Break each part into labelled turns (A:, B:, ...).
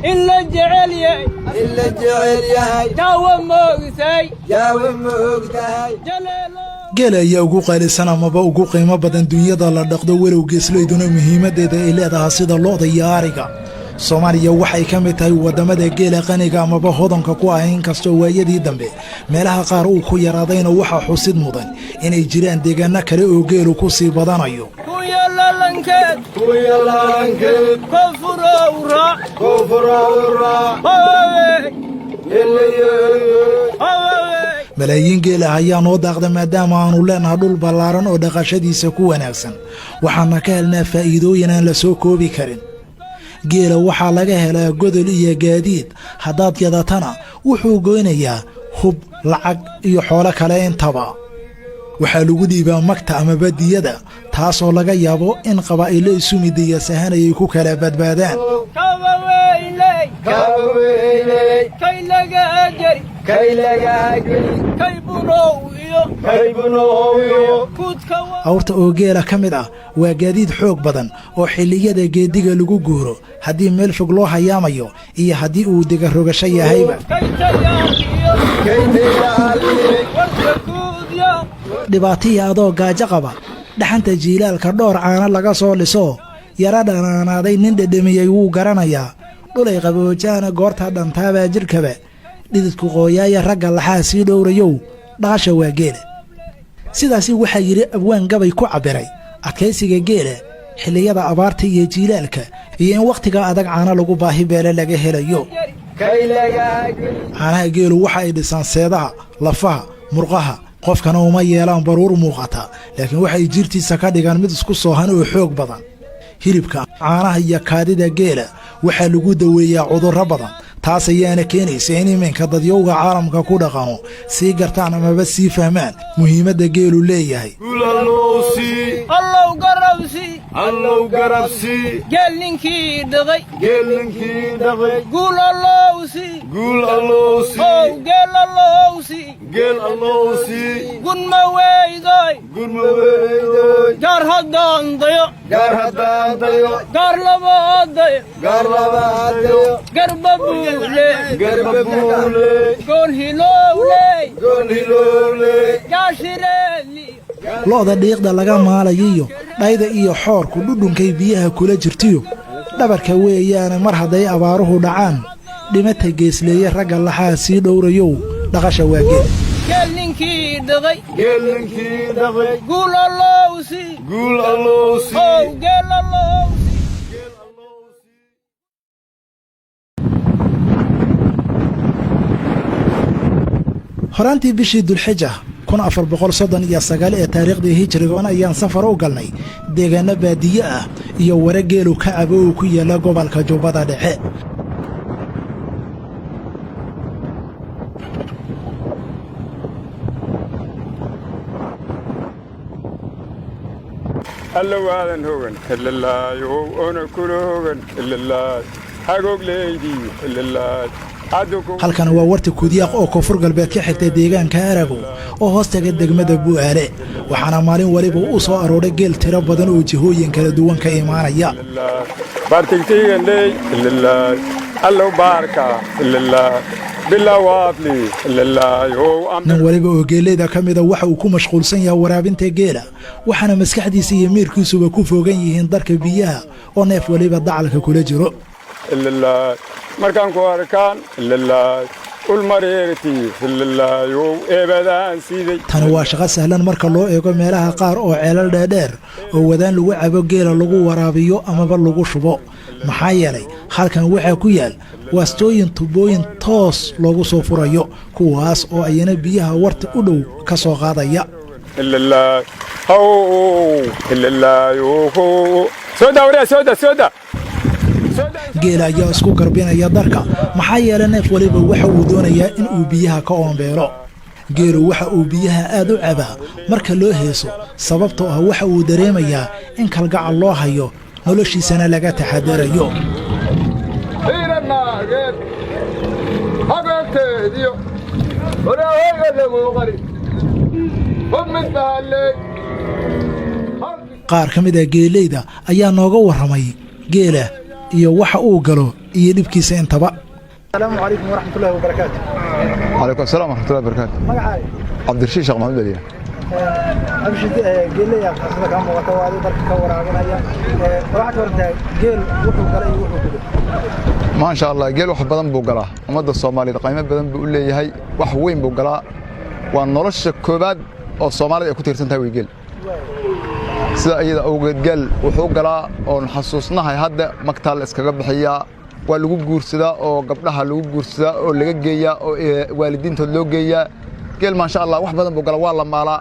A: إلا الجعلية جاوم موقتاي
B: geela ayaa ugu qaalisan amaba ugu qiimo badan dunyada la dhaqdo walow geesleyduna muhiimadeeda ay leedahay sida lo'da iyo ariga Soomaaliya waxay ka mid tahay wadamada geela qaniga amaba hodanka ku ah inkastoo waayadii dambe meelaha qaar uu ku yaraadayna waxa xusid mudan inay jiraan deegaano kale oo geelu ku sii badanayo malaayiin geel ah ayaa noo daaqda maadaama aanu leenahay dhul ballaaran oo dhaqashadiisa ku wanaagsan waxaana ka helnaa faa'iidooyin aan la soo koobi karin geela waxaa laga helaa godol iyo gaadiid haddaad yadatana wuxuu goynayaa hub lacag iyo xoolo kale intaba waxaa lagu dhiibaa magta ama badiyada taasoo laga yaabo in qabaa'ilo isu midiya sahanayay ku kala badbaadaan awrta oo geela ka mid ah waa gaadiid xoog badan oo xilliyada geediga lagu guuro haddii meel fog loo hayaamayo iyo haddii uu diga rogasho yahayba dhibaatiya adoo gaajo qaba dhaxanta jiilaalka dhowr caano laga soo liso yara dhanaanaaday nin dhedhamiyey wuu garanayaa dhulay qaboojaana goorta dhantaabaa jidhkaba dhididku qooyaaya ragga laxaa sii dhowrayow dhaqasha waa geela sidaasi waxaa yidhi abwaan gabay ku cabbiray adkaysiga geela xilliyada abaarta iyo jiilaalka iyo in wakhtiga adag caano lagu baahi beele laga helayo caanaha geelu waxa ay dhisaan seedaha lafaha murqaha qofkana uma yeelaan baruur muuqata laakiin waxay jirtiisa ka dhigaan mid isku soohan oo xoog badan hilibka caanaha iyo kaadida geela waxaa lagu daweeyaa cudurro badan taas ayaana keenaysa in iminka dadyowga caalamka ku dhaqano sii gartaan amaba sii fahmaan muhiimadda geelu leeyahay
C: allow garabsi
A: geel ninkii dhaqay guul allowsi gunma weydoy gaar haddaan dayo gaar labaadayo garba buule goon hilowley gaashireeli
B: lo'da dhiiqda laga maalayiyo dhayda iyo xoorku dhudhunkay biyaha kula jirtiyo dhabarka weeyaane mar hadday abaaruhu dhacaan dhimata geesleeye ragga laxaa sii dhowrayow dhaqasha waa geel
A: ninkii dhaqay guul allowsi
B: horaantii bishii dulxija 1439 ee taariikhdii hijrigoon ayaan safar u galnay deegaano baadiye ah iyo wara geelu ka cabo oo ku yaala gobolka Jubbada Dhexe
C: allow aadan hogan illalaayo ona kula hogan illalaayo hagoog leydii illalaayo
B: halkan waa warti kudiyaaq oo koonfur galbeed ka xigtay deegaanka Arago oo hoostaga degmada Bu'aale waxaana maalin waliba u soo arooray geel tiro badan oo jihooyin kala duwan ka imaanaya
C: bartigtiganay illalaayo allow baarka illalaayo bilaawafli illalaayo
B: nin waliba oo geeleyda ka mida waxa uu ku mashquulsan yahay waraabinta geela waxaana maskaxdiisa iyo miirkiisuba ku fogan yihiin darka biyaha oo neef waliba dacalka kula jiro
C: illalaayo markaan ku arkaan illalaayo ulmareerti illalaayo eebadaan siiday
B: tani waa shaqo sahlan marka loo eego meelaha qaar oo ceelal dheedheer oo wadaan lagu cabo geela lagu waraabiyo amaba lagu shubo maxaa yeelay halkan waxaa ku yaal waastooyin tubooyin toos loogu soo furayo kuwaas oo ayana biyaha warta u dhow ka soo qaadaya
C: illalaayo sooda
B: geela ayaa isku garbinaya darka maxaa yeelay neef waliba waxa uu doonayaa in uu biyaha ka oombeelo geelu waxa uu biyaha aad u cabaa marka loo heeso sababtoo ah waxa uu dareemayaa in kalgacal loo hayo noloshiisana laga taxadarayo qaar ka mid ah geeleyda ayaa nooga warramay geela iyo waxa uu galo iyo dhibkiisa intaba. Assalaamu calaykum waraxmatullaahi wabarakaatu.
D: Calaykum asalaam waraxmatullaahi wabarakaatu.
B: Magacaaga?
D: Cabdirashiid Sheekh Maxamed Aliya.
B: Abshid geelaya qasada ka muuqata waa dalka ka waraabinaya. Waxaad wartaa geel wuxuu galay wuxuu guday.
D: Ma sha Allah geel wax badan buu galaa. Ummadda Soomaaliyeed qiimo badan buu u leeyahay. Wax weyn buu galaa. Waa nolosha koobaad oo Soomaaliyeed ay ku tiirsan tahay geel. sida ayada awgeed geel wuxuu galaa oo xasuusnahay hadda magtaal iskaga bixiyaa waa lagu guursadaa oo gabdhaha lagu guursadaa oo laga geeyaa oo waalidiintood loo geeyaa geel ma sha Allah wax badan buu galaa waa la maalaa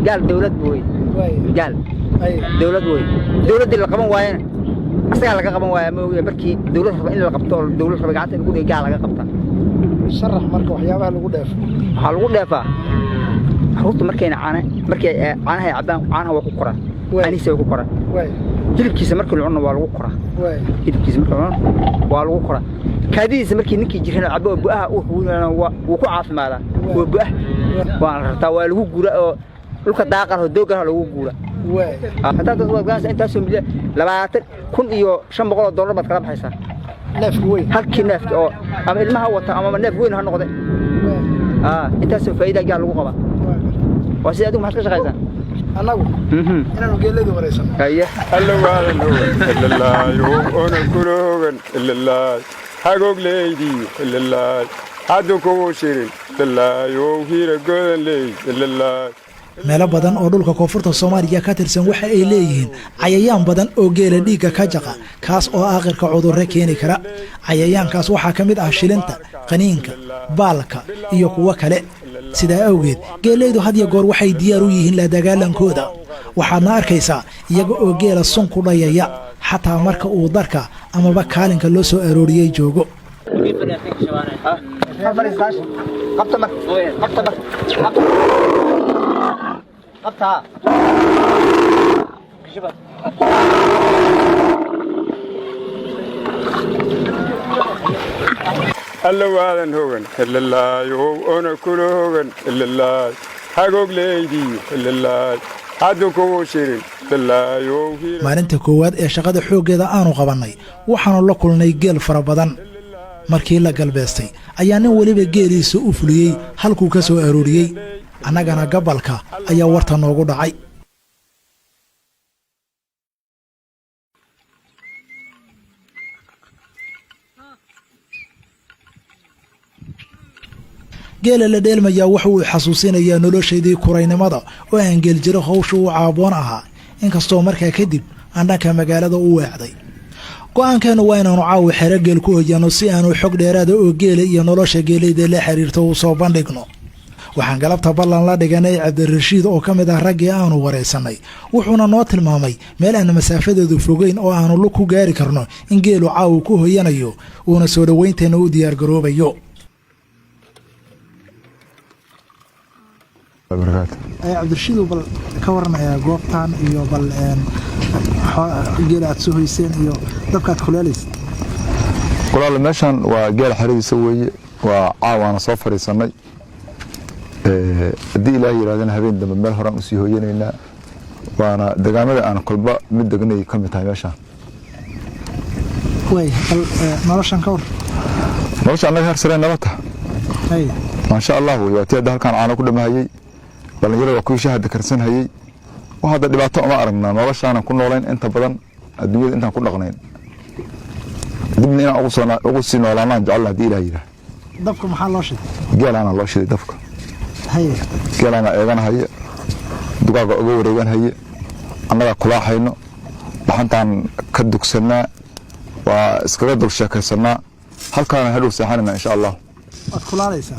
E: gaal dawlad way gaal dawlad way dawladii la qaban waayeen asaga laga qaban waaya ma ogeey markii dawlad raba in la qabto dawlad raba gacanta lagu dhigay gaal laga qabta
B: sharax marka waxyaabaha lagu dheefo
E: waxa lagu dheefaa xarunta markayna caanaha cabaan caanaha waa ku qoran anisa waa ku qoran hilibkiisa markii la cuno waa lagu qoraa hilibkiisa markii la cuno waa lagu qoraa kaadiisa markii ninkii jirana cabo bu'aha uu ku caafimaada waa bu'ah waa la rabtaa waa lagu guura oo dhulka daaqan oo doogan lagu guura hadaa dad wadgaas inta soo milyan 20,500 dollar baad kala baxaysaa neefku weyn halkii neefka oo ama ilmaha wata ama neef weyn ha noqday inta soo faa'iido gaar lagu qaba waa si aad u maxad ka shaqaysaa
B: anagu inaanu geelada wareysano
C: ayaa alla waadan illallah ona kurogan illallah hagog leeydi illallah hadu ku shirin illallah hira godan leey illallah
B: meelo badan oo dhulka koonfurta Soomaaliya ka tirsan waxa ay leeyihiin cayayaan badan oo geela dhiiga ka jaqa kaas oo aakhirka cudurro keeni kara cayayaankaas waxa kamid ah shilinta qaniinka baalka iyo kuwa kale sida awgeed geelaydu had iyo goor waxay diyaar u yihiin la dagaalankooda waxaadna arkaysaa iyaga oo geela sun ku dhayaya xataa marka uu darka amaba kaalinka loo soo arooriyay joogo
C: alla waadan hogan illallah ona kurogan illallah hagog leeydi illallah hadu ku shirin illallah
B: maalinta koowaad ee shaqada xoogeeda aanu qabanay waxaanu la kulnay geel fara badan markii la galbeestay ayaa nin waliba geeliisa u fuliyay halkuu ka soo arooriyay annagana gabalka ayaa warta noogu dhacay geela la dheelmayaa waxa uu xasuusinayaa noloshaydii kuraynimada oo aan geeljiro hawsha uu caaboon ahaa inkastoo markaa kadib aan dhanka magaalada u weecday go'aankeenu waa inaanu caawi xero geel ku hoyano si aanu xog dheeraada oo geela iyo nolosha geelayda la xiriirto u soo bandhigno waxaan galabta ballan la dhiganay Cabdirashiid oo ka mid ah raggii aanu wareysanay wuxuuna noo tilmaamay meel aan masaafadeedu fogeyn oo aanu lug ku gaari karno in geelu caawi ku hoyanayo uuna soo dhaweynteena u diyaar garoobayo Cabdirashiid bal ka waranaya goobtan iyo bal geela aad soo hoyseen iyo dabkaad kulaalaysa
D: kulaal meeshan waa geel xariisa weeye waa caawana soo fariisanay hadii ilaahay yiraahdo habeen dambe meel horaan u sii hooyanaynaa waana deegaamada aan kolba mid degnay ka mid tahay meeshan
B: way noloshan ka war
D: noloshan anaga harsanay nabata ma sha Allah way waati halkan caano ku dhamahayay dhalinyarada waa ku shahada karsan hayay waxa dhibaato ama aragnaa noloshan ku nooleen inta badan adduunyada intaan ku dhaqnayn dibna inaan ugu sii noolaanaan jecel hadii ilaahay yiraahdo
B: dabka maxaa loo shiday
D: geelana loo shiday dabka geelana eegan haye dugaaga uga wareegan haye annaga kula hayno baxantaan ka dugsanaa waa iskaga dul sheekaysanaa halkaana hadhow saxanina insha Allah kulaalaysa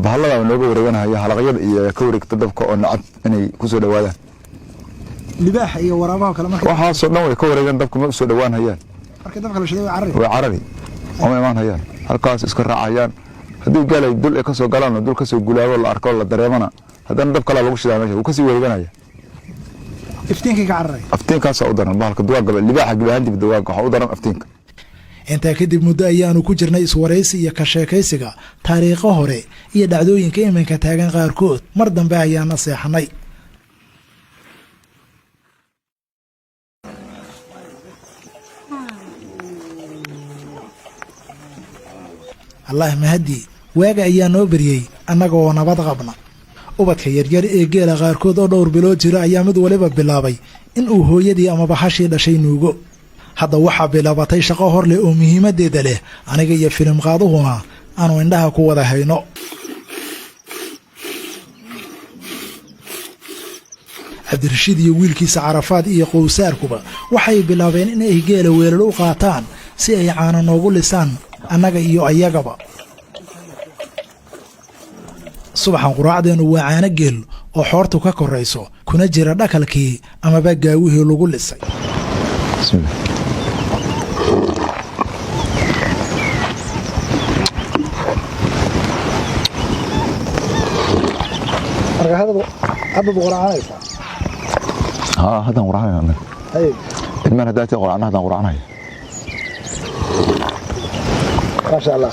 D: bahalada nooga wareegan haye halaqyada iyo ka wareegta dabka oo nacad inay ku soo dhawaadaan libaax iyo waraabaha kale marka waxa soo dhan way ka wareegan dabka ma soo dhawaan hayaan marka dabka la shiday way carari oo imaan hayaan halkaas iska raacayaan hadii galay dul ka soo galaan dul ka soo gulaabo la arko la dareemana hadan dab kala lagu shidaa meesha uu ka sii wareeganaya iftiinka ka carray iftiinkaas oo daran bahalka duwaaga libaaxa gabadhan dib duwaaga waxa u daran iftiinka inta kadib muddo ayaanu ku jirnay iswareysi iyo ka sheekaysiga taariikho hore iyo dhacdooyinka iminka taagan qaarkood mar dambe ayaana seexnay
B: allah mahadii waaga ayaa noo beriyey annaga oo nabad qabna ubadka yaryar ee geela qaarkood oo dhowr bilood jira ayaa mid waliba bilaabay in uu hooyadii amaba hashii dhashay nuugo hadda waxaa bilaabatay shaqo hor leh oo muhiimadeeda leh aniga iyo filim qaaduhuna aanu indhaha ku wada hayno cabdirashiid iyo wiilkiisa carafaad iyo qowsaarkuba waxay bilaabeen in ay geela weelal u qaataan si ay caano noogu lisaan annaga iyo ayagaba subaxan quraacdeennu waa caano geel oo xoortu ka korayso kuna jira dhakalkii amaba gaawihii lagu lisay
D: هذا قرآن أنا. إدمان هدايتي قرآن هذا قرآن هاي.
B: ما شاء الله.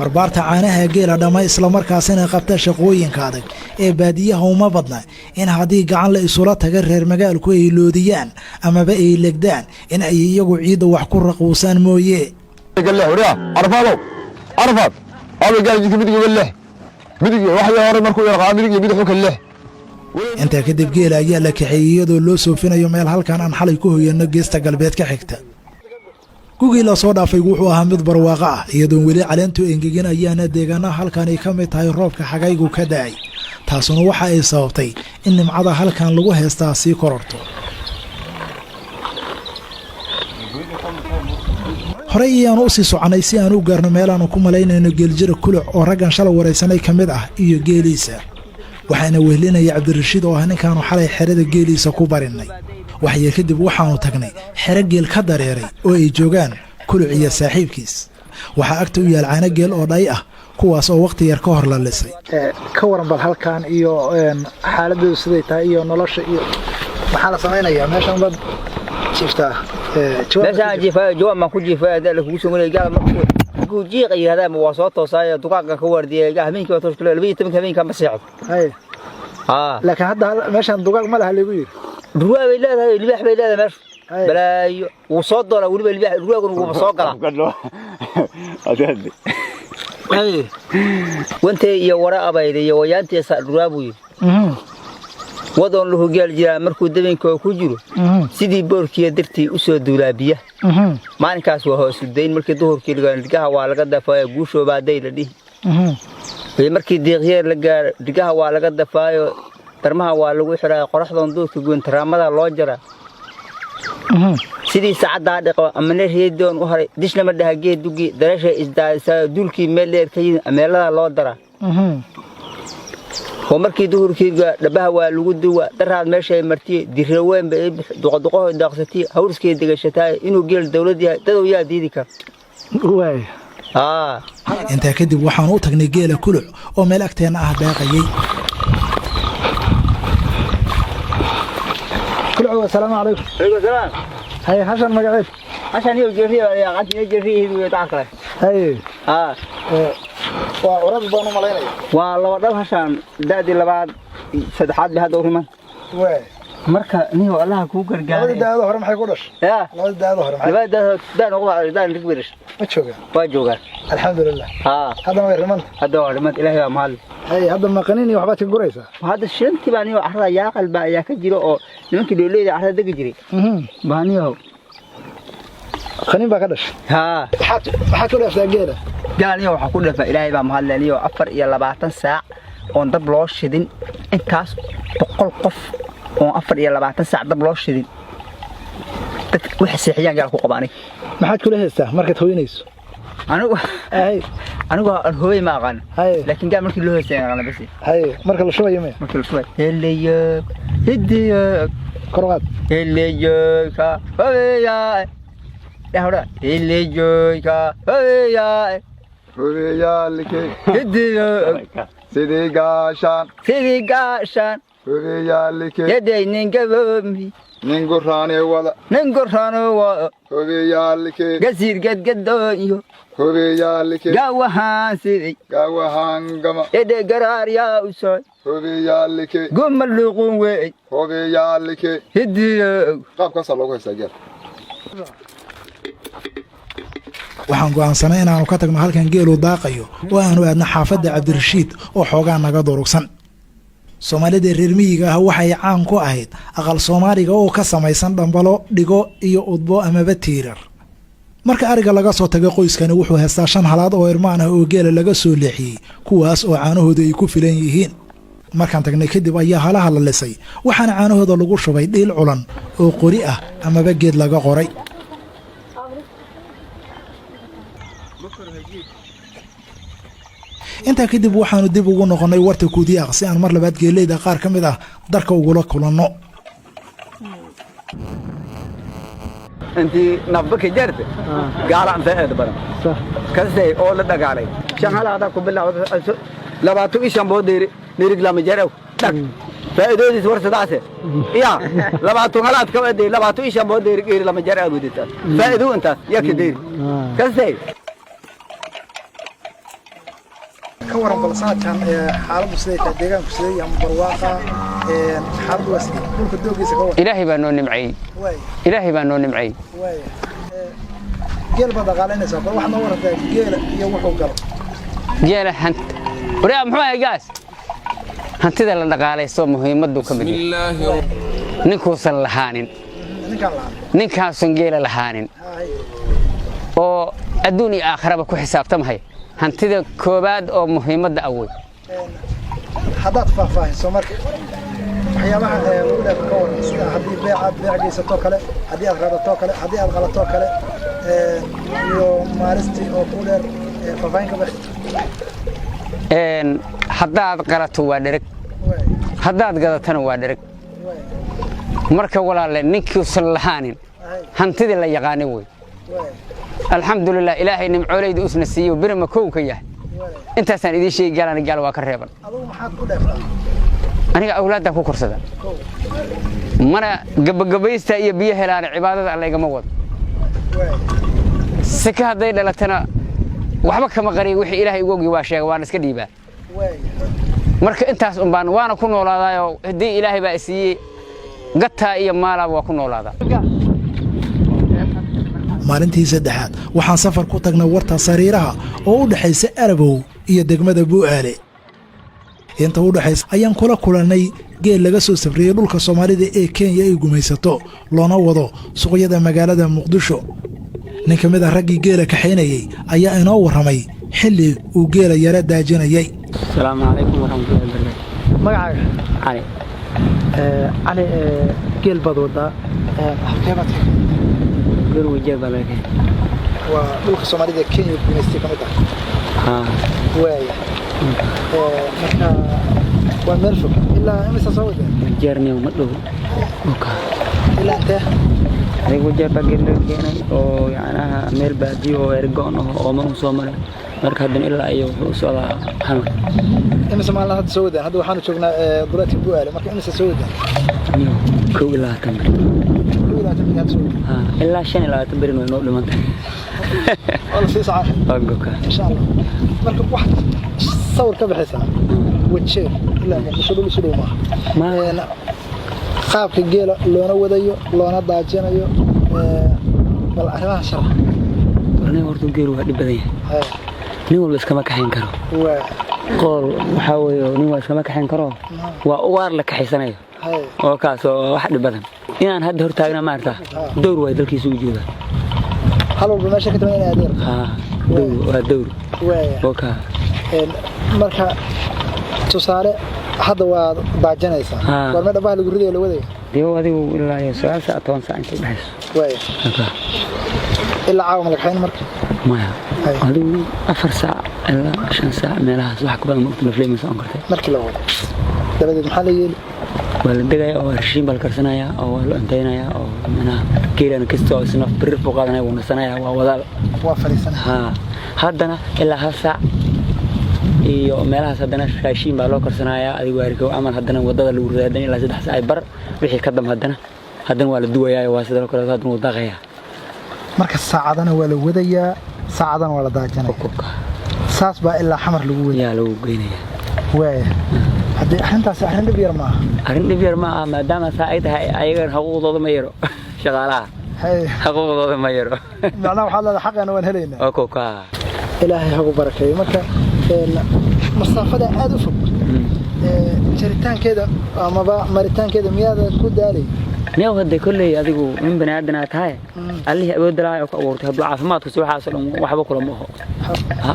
B: barbaarta caanaha geela dhama isla markaasina qabta shaqooyinka adag ee baadiyaha uma badna in haddii gacan la isula taga reer magaalku ay loodiyaan amaba ay legdaan in ay iyagu ciidda wax ku raquusaan mooye
D: عرفات أبي قال جيت مدقي بالله مدقي واحد يا مركو يرقى مدقي بدحو كله
B: intaa kadib geela ayaa la kaxeeyey iyadoo loo soofinayo meel halkan aan xalay ku hoyanno geesta galbeed ka xigta gugii la soo dhaafay wuxuu ahaa mid barwaaqo ah iyadoo weli caleentu engegin ayaana deegaanaha halkani ka mid tahay roobka xagaygu ka da'ay taasuna waxa ay sababtay in nimcada halkan lagu heestaa sii kororto horey ayaanu u sii soconay si aan u gaarno meelaanu ku malaynayno geeljira kuluc oo raggan shalay waraysanay ka mid ah iyo geeliisa waxaana wehlinaya cabdirashiid oo ah ninkaanu xalay xerada geeliisa ku barinay waxyar kadib waxaanu tagnay xero geel ka dareeray oo ay joogaan kuluc iyo saaxiibkiis waxaa agta u yaal caano geel oo dhay ah kuwaas oo waqti yar ka hor la lisay ka waran bal halkan iyo xaaladdu siday tahay iyo nolosha iyo maxaa la samaynayaa meeshan bad shiftaa
E: meeshaan jiifaa jawaab ma ku jiifaa dad la kugu soo maray gaal markuu jiiq yiraahdaa ma waa soo toosay duqaaqa ka wardiyay habeenkii waa toos 12 habeenka ma seexdo laakiin hadda meeshan duqaaq ma laha lagu yiri ruwaa bay leedahay libaax bay leedahay meesha balaayo wuu soo doona waliba libaax ruwaaguna wuu soo galaa wantee iyo wara abayday iyo wayaantiisa ruwaabu wadon lahu gaal jira markuu dabeenka ku jiro sidii boorkiya dirtii u soo duulaabiya maalinkaas waa hoos u deyn markii duhurkii dhigaha waa laga dafaayo guusho baaday la dhihi markii deeqyeer la gaar dhigaha waa laga dafaayo darmaha waa lagu xiraa qoraxdan duurka goon taraamada loo jara sidii saacada dhaqo amane reedoon u haray dishna ma dhaha geedugi darasha isdaasa dulkii meel dheer ka yimid meelada loo dara ومركي دهور كيجا دبها والوجود درها المشي مرتي ديروين بقدقه داقستي هورس كي دقشتاي إنه جيل دولة دي تدو يا ديدك
B: واي أنت كده وحنو تغني جيل كله وملك تنا باقي كله السلام عليكم
E: عليكم السلام
B: هاي حسن مقعد
E: عشان يجري يا عاد يجري ويتعقل
B: هاي وأراد بانو ملايين
E: والله ده عشان دادي لبعض سدحات بهذا ورمان
B: واي
E: مركا نيو الله كوكر قال
B: لبعض ده هرم حيقولش
E: يا
B: لبعض ده هرم
E: لبعض ده نقول ده نكبرش
B: ما تشوفه
E: واجوجا
B: الحمد لله هذا ما يرمان
E: هذا ورمان إلهي يا مال
B: هاي هذا ما قنيني وحبات الجريسة
E: وهذا الشيء تباني وأحرى يا قلب يا كجرو ممكن يقولي ده أحرى دقيقة بانيو
B: خنين بقدش حاتوا له سجاده
E: قال يوم حكون له إلهي بقى مهلا ليه أفر إلى 14 ساعة وندب لوش شدين إنكاس بقول قف وأفر إلى 14 ساعة دب لوش شدين وحس حيان قال قباني
B: ما حد كله هسه مركز هوينيس
E: أنا هوي ما غن لكن قال مركز له هسه أنا بس
B: هاي مركز شوية يومين
E: مركز شوية اللي هدي
B: كروات
E: اللي كا هوي هذا اللي جويكا هيا
D: هويا لكي
E: هدي
D: سيدي قاشان هويا لكي
E: يدي ننقبمي
D: ننقراني ولا هويا لكي
E: قصير قد دونيو
D: هويا لكي
E: قاوهان سيدي
D: قاوهان قما
E: يدي قرار يا أسوي
D: هويا لكي
E: قم اللقون وي
D: هويا لكي
E: هدي
D: قاب كسر لوكو يسجل
B: waxaan go'aansanay inaannu ka tagno halkan geelu daaqayo oo aanu aadno xaafadda cabdirashiid oo xoogaa naga durugsan soomaalida reer miyiga ah waxay caan ku ahayd aqal soomaaliga oo ka samaysan dhambalo dhigo iyo udbo amaba tiirar marka ariga laga soo tagay qoyskani wuxuu haystaa 5 halaad oo irmaan ah oo geela laga soo leexiyey kuwaas oo caanahooda ay ku filan yihiin markaan tagnay kadib ayaa halaha la lisay waxaana caanahooda lagu shubay dhiil culan oo qori ah amaba geed laga qoray intaa kadib waxaanu dib ugu noqonnay warta kuudiyaaq si aan mar labaad geeleyda qaar ka mid ah darka ugula kulanno
F: انتي نبك جرت قال عن فهد برا صح كذا اول دغالي شان هلا هذا كبلا لباتو ايشان بوديري نيرق لما جرو فائدودي ورسداسه يا لباتو هلا كبدي لباتو ايشان بوديري غير لما جرو بوديتا فائدو انت يا كدير كذا
B: كورن بلساتان حالد سيده deegaan ku sidii ama barwaaqa xaalad wasdi dhulka doogiisa ka
G: ilaahay baa noo nimcay ilaahay baa noo nimcay
B: geel bada qaalanaysa bal wax noo warada geel iyo wuxuu galo
G: geela hant wariya muxuu ahay gaas hantida la dhaqaalayso muhiimadu ka mid ninkuusan lahaanin ninkaasan geela lahaanin oo adduun iyo aakhiraba ku xisaabtamay hantida koobaad oo muhiimada away
B: hadaad faahfaahiso marka waxyaabaha lagu leeyahay ka waran sida hadii beecaysato kale hadii aad raadato kale hadii aad qalato kale iyo maalisti oo ku dheer faahfaahin ka bixi
G: hadaad qalato waa dhereg hadaad gadatana waa dhereg marka walaale ninkii sal lahaanin hantida la yaqaan way alxamdulillah ilaahay nimcooleyda usna siiyo birma kowka yahay intaasaan idin sheegi galaan gaal waa ka reeban
B: adigu maxaad ku dheeftaa
G: aniga awlaadda ku korsada mana gabagabaysta iyo biyo helaan cibaadada alla igama wado si ka haday dhalatana waxba kama qariyo wixii ilaahay ugu ogi waa sheegay waan iska dhiibaa marka intaas un baan waana ku noolaadayo hadii ilaahay baa isiiyay gataa iyo maalaba waa ku noolaadaa maalintii saddexaad waxaan safar ku tagnay warta sariiraha oo u dhaxaysa Arabow iyo degmada Bu'aale inta u dhaxaysa ayaan kula kulannay geel laga soo safriyay dhulka Soomaalida ee Kenya ay gumaysato loona wado suuqyada magaalada Muqdisho nin ka mid ah raggii geela ka xeenayay ayaa inoo waramay xilli uu geela yara daajinayay
E: السلام عليكم ورحمة الله وبركاته
B: magacaaga
E: علي
B: cali geel bad wada halkeebad
E: قول وجاب لك
B: waa dhulka Soomaalida Kenya gumaystay kamid ah
E: ها
B: waaya marka waa meel fog ilaa imisa soo wada
E: جرني ومدو وكا
B: ilaa intee
E: adigu jeeba geelay keenay oo yaanaha meel baadi oo ergoon oo ma soo maray marka hadan ilaa ay wuxuu socdaa xamar
B: imisa maalin hadda soo wada hadda waxaanu joognaa duleedka Bu'aale marka imisa soo wada
E: kow ilaa tamar ها إلا شن إلا تبرين ونقول لمن
B: والله في صعب
E: أقولك
B: إن شاء الله مركب واحد صور كبح حساب وتشير لا مقصود له سلوما
E: ما
B: خاف الجيل لونه وديو لونه ضاجنيو بل أنا شرح
E: أنا ورد الجيل واحد بديه نقول بس كما كحين كرو قول محاول نقول بس كما كحين كرو وأوار لك حسنايو oo kaas oo wax dhibadan inaan hadda hor taagna maarta door way dalkiisu u jeeda
B: hal walba meesha ka tamaan adeer
E: door waa door oo ka
B: marka tusaale hadda waa baajanaysa war ma dhabaha lagu riday la waday
E: diyo adigu ilaa iyo 9 saac 10 saac inta dhaxayso
B: way ilaa caawa ma lahayn marka
E: maya adigu 4 saac ilaa 5 saac meelahaas wax ka badan ma la filaymayso aan kartay
B: markii la wado dabadeed maxaa la yeeli
E: wala degay oo rashin bal karsanaya oo la antaynaya oo mana geelana kasto isna bir buu qaadanaya uu nasanaya waa wadaal
B: waa fariisan
E: haddana ilaa hal saac iyo meelahaas haddana rashin baa loo karsanaya adigu waariko amal haddana wadada lagu raadin ilaa 3 saac bar wixii ka dam haddana waa la duwayaa waa sidoo kale haddana uu daaqaya
B: marka saacadana waa la wadayaa saacadana waa la daajanaya saas baa ilaa xamar lagu wadayaa
E: lagu geynaya
B: way hadii arintaas arin dhib yar ma
E: maadaama saacadaha ayaga xuquuqdooda ma yaro shaqaalaha حقوق ما يرو
G: معناه وحلا حقنا وين هلينا
E: أوكو كا
G: إلهي حقوق بركة مركا مسافة عاد فوق شريتان كده أما مرتان كده مياه كود علي
E: نيو هدي كله أديكو من بني عندنا تاي اللي أود لا أورت هدو عافمات وسوي حاصل وحبوا كلهم هو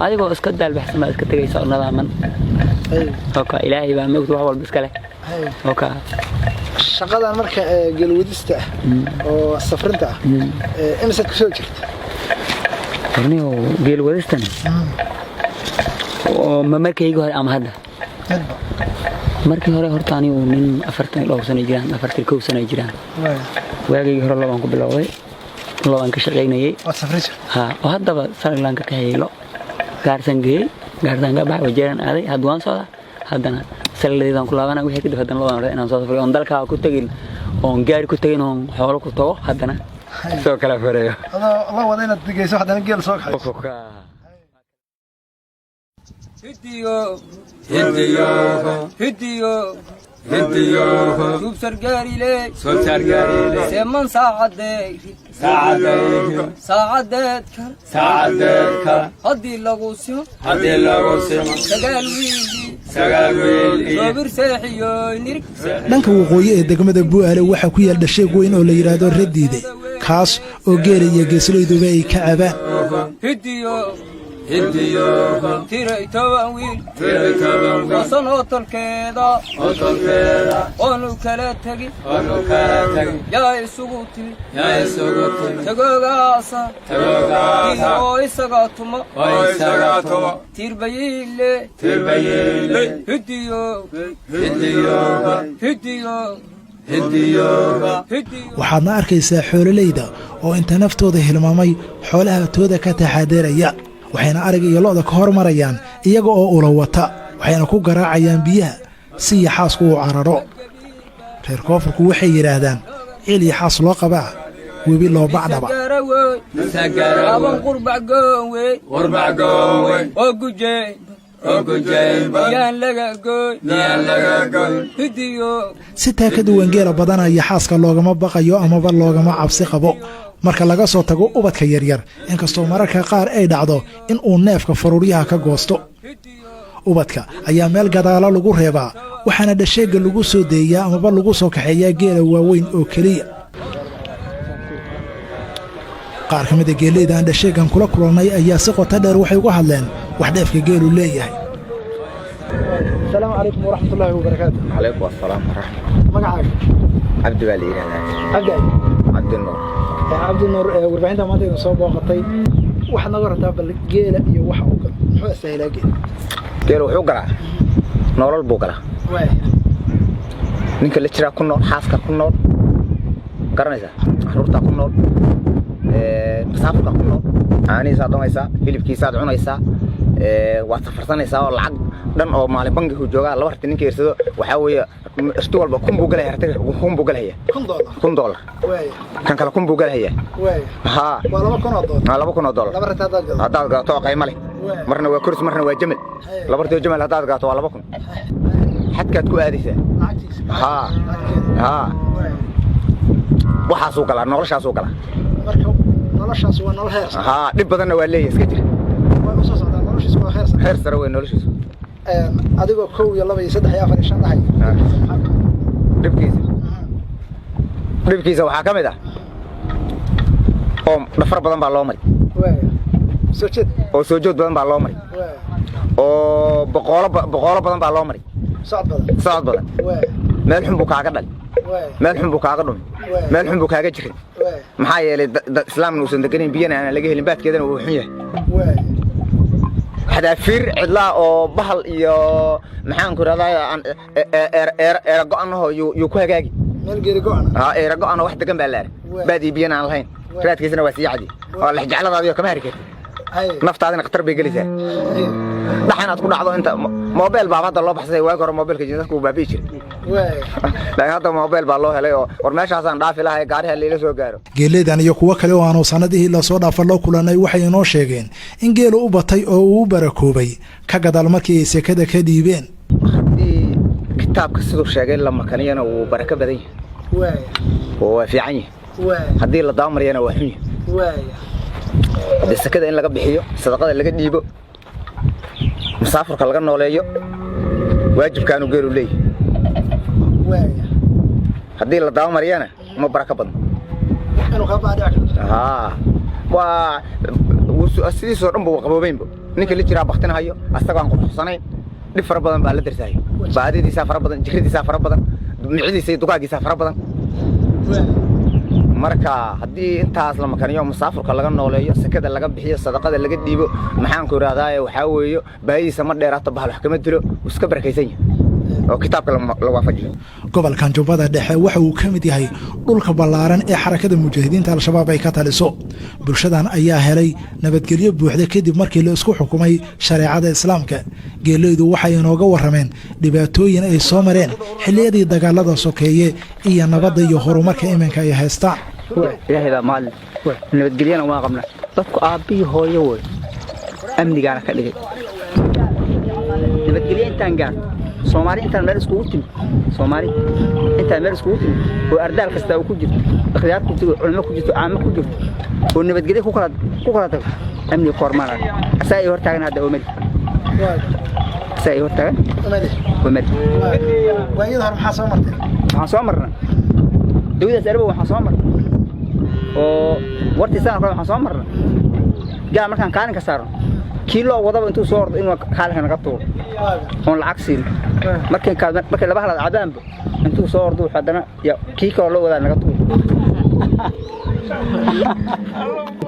E: أديكو اسكت دال بحث ما اسكت تجي صار نظاما أوكا إلهي بقى ميكو وحول بس كله أوكا
G: شغلة مركا جلوديسته أو سفرنته إمسك شو جرت
E: نيو جلوديستنا وما مركا يجوا أم هذا markii hore horta anigu nin 42 sano jiraan 42 sano jiraan waagii hore labaan ku bilowday labaan ka shaqeynayay ha oo hadaba Sri-Lanka ka haylo gaarsan baa wajeeran aaday hadwaan soo hadana saladeedan ku laabana wixii kadib hadan labaan hore inaan soo safray on dalka ku tagin on gaari ku tagin on xoolo ku tago hadana soo kala fareeyo
G: Allah wada inaad digayso hadana geel soo kaxayso
A: هديو شوف سرقاري لي سيمن ساعدك هدي لغوسيو سقال ويلي صبر ساحيو نيرك
B: dhanka waqooyi ee degmada Bu'aale waxa ku yaal dhashay weyn oo la yiraahdo Radiide kaas oo geeriya geeslayduba ay ka cabaan
A: هديو تيري توانويل وصن أطلكيدا أنو كلا تجي يا يسوقتي تجوغاسا أو إسقاطما تيربيلي هديو
B: waxaadna arkaysaa xoololeyda oo inta naftooda hilmaamay xoolaha tooda ka taxaadeeraya waxayna ariga iyo lo'da ka hormarayaan iyaga oo ula wata waxayna ku garaacayaan biyaha si yaxaasku uu cararo reer koonfurku waxay yiraahdaan cil yaxaas loo qabaa webi loo bacdaba
A: aban qurbac goowe oo gujeen yaan laga gooy hidiyo
B: sitaa ka duwan geela badana yaxaaska loogama baqayo amaba loogama cabsi qabo marka laga soo tago ubadka yaryar inkastoo mararka qaar ay dhacdo in uu neefka faruuryaha ka goosto ubadka ayaa meel gadaala lagu reebaa waxaana dhasheega lagu soo deeyaa amaba lagu soo kaxeeyaa geela waaweyn oo keliya qaar ka mid a geeleyda aan dhasheegan kula kulannay ayaa si qoto dheer waxay uga hadleen wax dheefka geelu leeyahay
G: السلام عليكم ورحمة الله وبركاته
F: عليكم السلام ورحمة
G: مقعك
F: عبد الولي عبد النور
G: عبد النور وربعين ما تيجي صوب وقطي وحنا قرطة بالجيل يوح وقل شو السهلة
F: جيل وحقرة نور البقرة نك اللي ترى كل نور حاسك كل نور قرنيسا حرورتا كل نور مسافة كل نور أنا سادون إيسا فيليب كيساد عنا إيسا واتفرسان إيسا والعق دن أو مال بنك هو جوجا لو رحت نيجي يرسلوا وحاول اشتغل بكم بوجل هي رتك بكم بوجل هي $10 كان كلا كم بوجل هي ها
G: ولا بكون $1
F: لا برت هذا قاطع قيمة لي مرنا وكرس مرنا وجمل لا برت جمل هذا قاطع ولا بكون حتى تكون هذه ها وحاسوق على نورش حاسوق على
G: نورش حاسوق نورش
F: ها دب بدنا ولا يسكتر خير سروي نورش
G: adigoo 1 iyo 2 iyo 3 iyo 4 iyo 5 dhahay
F: dhibkiisa waxa kamid ah oo dhafar badan baa loo maray soo jeed badan baa loo maray oo boqolo badan baa loo maray socod badan meel xun buu kaaga dhal meel xun buu kaaga dhum meel xun buu kaaga jirin maxaa yeelay islaamna uusan deganin biyana aan laga helin baadkeedana uu xun yahay هذا فير عدلا أو بحل يا محن كردا إرجع أنه يكوه جاي
G: ملقي رجعنا
F: إرجع أنا واحد جنب اللار بدي بينا على الحين رات كيسنا وسيع عادي والله جعل هذا كم هركت نفط هذا نقطر بيجلسه نحن تكون عضو أنت موبايل بعض الله بحسي واجر موبايل كجنسك وبابيشر لا هذا موبايل بالله عليه ورماش عشان ضعف لها قارها اللي لسه قارو
B: geeleedan iyo kuwa kale oo aan sanadihii la soo dhaafay loo kulanay waxay inoo sheegeen in geelu u batay oo uu barakoobay ka gadaal markii ay sekada ka dhiibeen
F: kitaabka sidoo sheegay lama kaniyana uu baraka badan yahay waa fiican yahay
E: haddii la daamariyana waa xun haddii sakada in laga bixiyo sadaqada laga dhiibo musaafirka laga nooleeyo waajibkaanu geelu leeyahay haddii la daamariyana ma baraka badno waa sidiisoo dhan ba waa qaboobeynba ninka la jiraa baktinahayo asagoo aan quruxsanayn dhib fara badan baa la darsahay baadidiisaa fara badan jikradiisaa fara badan micidiisa iyo dugaagiisaa fara badan marka haddii intaas la makaniyo musaafirka laga nooleeyo sakada laga bixiyo sadaqada laga dhiibo maxaan ku iraahdaaye waxaa weeyo baahidiisa ma dheeraato bahal wax kama dilo iska barakaysan yahay oo kitaabka la waafajiyo
B: gobolkan jubbada dhexe waxa uu ka mid yahay dhulka ballaaran ee xarakada mujaahidiinta al-shabaab ay ka taliso bulshadan ayaa helay nabadgelyo buuxda kadib markii la isku xukumay shareecada islaamka geelaydu waxay inooga warrameen dhibaatooyin ay soo mareen xilliyadii dagaalada sokeeye iyo nabadda iyo horumarka iminka ay haystaan
E: ilaahay baa maalin nabadgelyana waa qabnaa dadku aabbihii hooyo wey amnigaana ka dhigay nabadgelyo intaan gaar soomaali intaan meel iskugu timid oo ardaal kasta ku jirto ikhtiyaar ku jirto culimo ku jirto caamo ku jirto oo nabadgelyo ku kala tago amni kormaan asaa ay hortaagan hadda omadi
B: waayada hore maxaa soo martay
E: waxaan soo marnay dawladaas arabo waxaan soo marnay oo wartii saan kale waxaan soo marnay gaa markaan kaalin ka saarno kiilo wadaba intuu soo ordo inuu kaalin naga tuuro on lacag siin markay laba halaad cadaanba intuu soo ordo haddana kii kale loo wadaa naga tuuro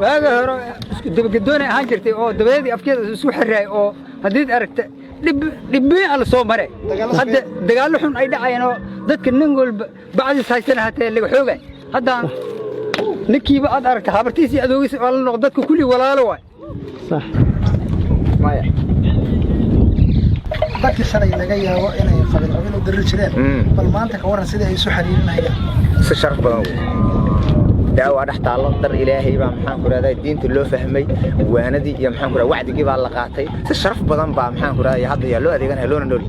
E: waaga hore isku dabagedoonay ahaan jirtay oo dabadeedii afkeeda isku xiraay oo haddii aragta dhibbiin ala soo mare hadda dagaallo xun ay dhacayeen oo dadka nin walba bacdiis haysana hatee laga xoogay haddaan ninkiiba aad aragta habartiisii adoogiisa waa la noqo dadka kulli walaalo waay
B: sax maya dadkii shalay laga yaabo inay qabil u diri jireen bal maanta ka waran sida ay isu xiriirinayaan
E: si sharaf badan daawa dhaxtaalo dar ilaahay baa maxaan ku raadayay diinta loo fahmay waanadii iyo maxaan ku raadayay wacdigii baa la qaatay si sharaf badan baa maxaan ku raadayay hadda yaa loo adeeganaya loona nool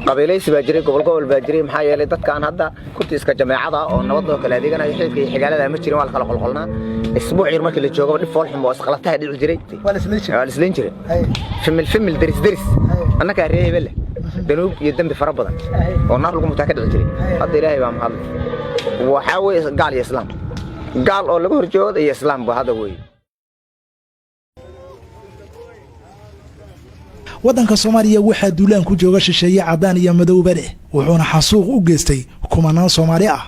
E: qabiilaysi baa jiray gobol baa jiray maxaa yeelay dadkaan hadda kurtiiska jameecada oo nabadoo kala adeeganaya xilka iyo xigaalada ma jirin waa la kala qolqolnaa isbuuc yar markii la joogo dhib fool xum oo isqalatahay dhici jiray waa isleen jiray famil daris annaka reebele danuub iyo dambi fara badan oo naar lagu mutaa ka dhici jiray hadda ilaahay baa mahad waxa weeye gaal iyo islaam gaal oo laga horjoodo iyo islaam ba hada weey
B: waddanka Soomaaliya waxaa duulaan ku jooga shisheeye cadaan iyo madowba leh wuxuuna xasuuq u geystay kumanaan Soomaali ah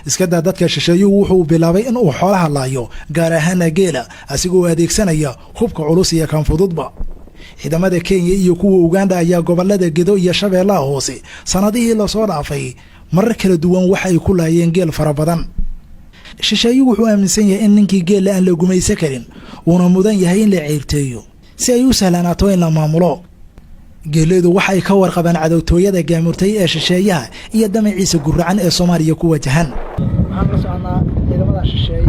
B: iska daa dadka shisheeyuhu wuxuu bilaabay in uu xoolaha laayo gaar ahaan geela asigoo adeegsanaya hubka culus iyo kan fududba ciidamada Kenya iyo kuwa Uganda ayaa gobolada Gedo iyo Shabeellaha hoose sanadihii la soo dhaafay marar kala duwan waxa ay ku laayeen geel fara badan shisheeyuhu wuxuu aaminsan yahay in ninkii geel aan la gumaysan karin uuna mudan yahay in la ceebteeyo si ay u sahlanaato in la maamulo geeleedu waxay ka warqabaan cadowtooyada gaamurtay ee shisheeyaha iyo damaciisa guracan ee Soomaaliya ku wajahan waxaan la soconaa ciidamada shisheeye